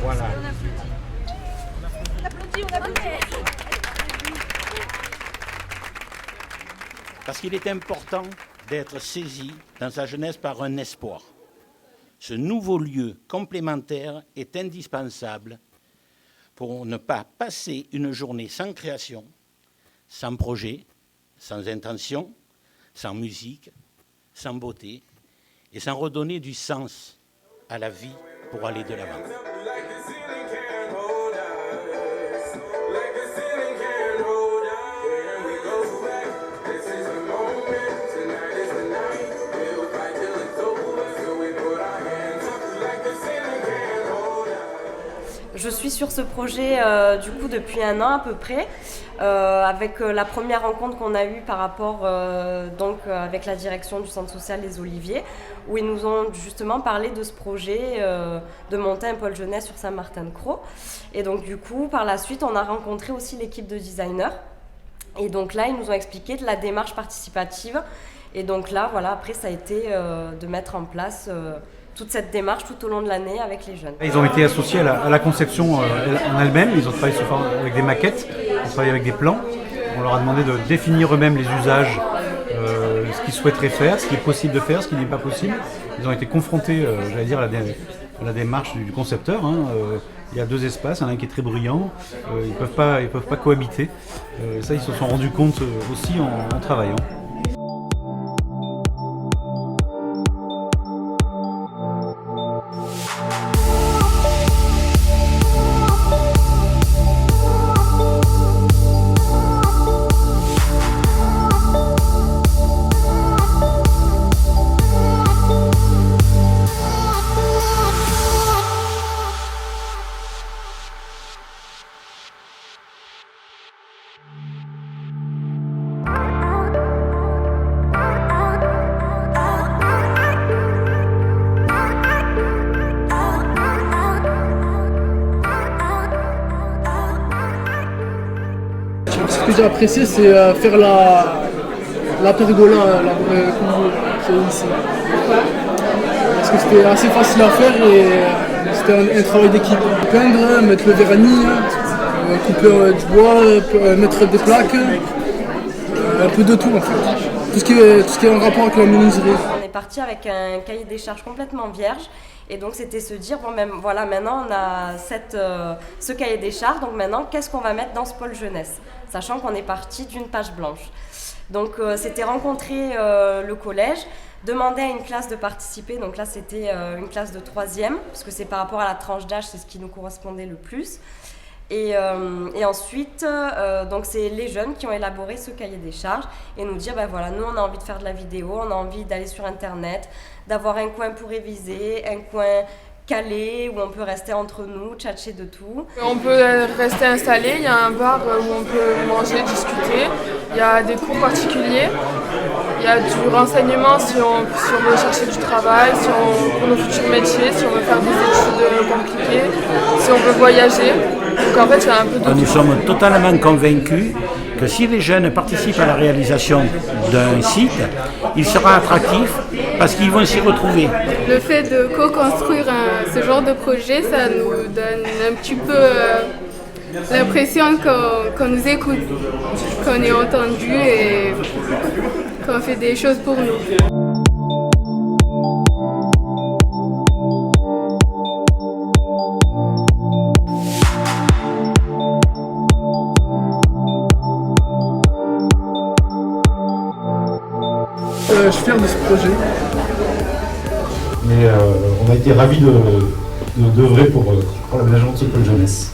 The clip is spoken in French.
Voilà. On applaudit. Parce qu'il est important d'être saisi dans sa jeunesse par un espoir. Ce nouveau lieu complémentaire est indispensable pour ne pas passer une journée sans création, sans projet, sans intention, sans musique, sans beauté et sans redonner du sens à la vie pour aller de l'avant. Je suis sur ce projet du coup depuis 1 an à peu près, avec la première rencontre qu'on a eue par rapport avec la direction du centre social Les Oliviers, où ils nous ont justement parlé de ce projet de monter un pôle jeunesse sur Saint-Martin-de-Crau. Et donc du coup par la suite on a rencontré aussi l'équipe de designers. Et donc là ils nous ont expliqué de la démarche participative. Et donc là voilà, après ça a été de mettre en place toute cette démarche tout au long de l'année avec les jeunes. Ils ont été associés à la conception en elle-même, ils ont travaillé avec des maquettes, ils ont travaillé avec des plans. On leur a demandé de définir eux-mêmes les usages, ce qu'ils souhaiteraient faire, ce qui est possible de faire, ce qui n'est pas possible. Ils ont été confrontés, j'allais dire, à la démarche du concepteur. Il y a 2 espaces, un qui est très bruyant, ils peuvent pas cohabiter. Ça, ils se sont rendus compte aussi en travaillant. Ce que j'ai apprécié, c'est faire la pergola qui est ici. Parce que c'était assez facile à faire et c'était un travail d'équipe. Peindre, mettre le vernis, couper du bois, mettre des plaques, un peu de tout en fait. Tout ce qui est en rapport avec la menuiserie. On est parti avec un cahier des charges complètement vierge. Et donc c'était se dire, bon même voilà, maintenant on a ce cahier des charges, donc maintenant qu'est-ce qu'on va mettre dans ce pôle jeunesse, sachant qu'on est parti d'une page blanche. Donc c'était rencontrer le collège, demander à une classe de participer, donc là c'était une classe de 3e, parce que c'est par rapport à la tranche d'âge, c'est ce qui nous correspondait le plus. Et ensuite, donc c'est les jeunes qui ont élaboré ce cahier des charges et nous dire, ben voilà, nous on a envie de faire de la vidéo, on a envie d'aller sur internet, d'avoir un coin pour réviser, un coin calé où on peut rester entre nous, tchatcher de tout. On peut rester installé, il y a un bar où on peut manger, discuter, il y a des cours particuliers, il y a du renseignement si on veut chercher du travail, pour nos futurs métiers, si on veut faire des études compliquées, si on veut voyager. Donc en fait, il y a un peu de tout. Nous sommes totalement convaincus que si les jeunes participent à la réalisation d'un site, il sera attractif parce qu'ils vont s'y retrouver. Le fait de co-construire ce genre de projet, ça nous donne un petit peu l'impression qu'on nous écoute, qu'on est entendu et qu'on fait des choses pour nous. Je suis fier de ce projet. Mais on a été ravis d'œuvrer pour l'aménagement de ce pôle jeunesse.